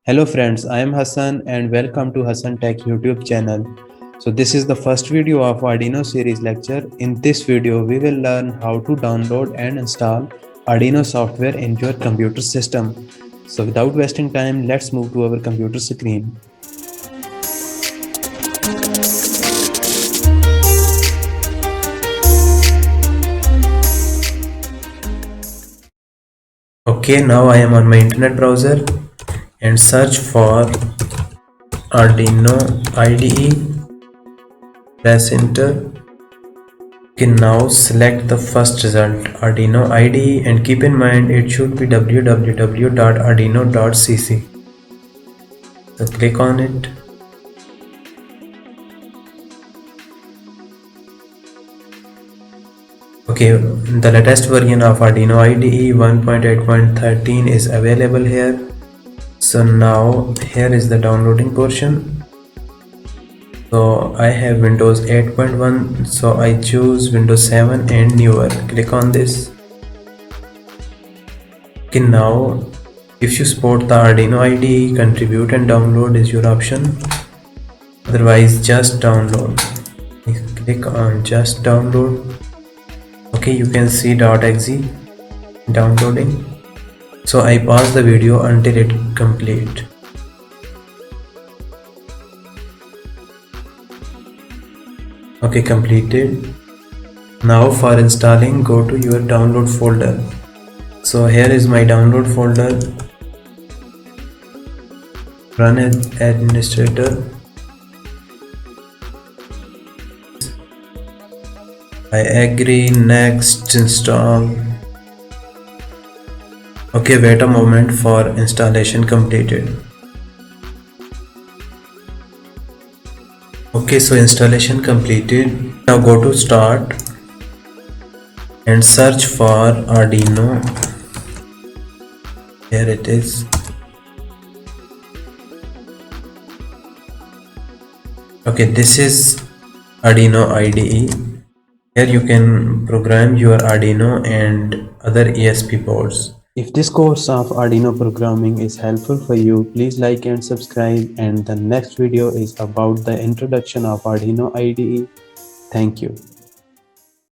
Hello friends, I am Hassan and welcome to Hassan Tech YouTube channel. So this is the first video of Arduino series lecture. In this video, we will learn how to download and install Arduino software in your computer system. So without wasting time, let's move to our computer screen. Okay, now I am on my internet browser and search for Arduino IDE. Press enter. Okay, now select the first result, Arduino IDE, and keep in mind it should be www.arduino.cc. So click on it. Okay, the latest version of Arduino IDE 1.8.13 is available here. So now here is the downloading portion. So I have Windows 8.1, so I choose Windows 7 and newer. Click on this. Okay, now if you support the Arduino IDE, contribute and download is your option. Otherwise, just download. Click on just download. Okay, you can see .exe downloading. So I pause the video until it complete. Okay, completed. Now for installing, go to your download folder. So here is my download folder. Run as administrator. I agree, next, install. Okay, wait a moment for installation completed. Okay, so installation completed. Now go to start and search for Arduino. Here it is. Okay, this is Arduino IDE. Here you can program your Arduino and other ESP boards. If this course of Arduino programming is helpful for you, please like and subscribe, and the next video is about the introduction of Arduino IDE. Thank you.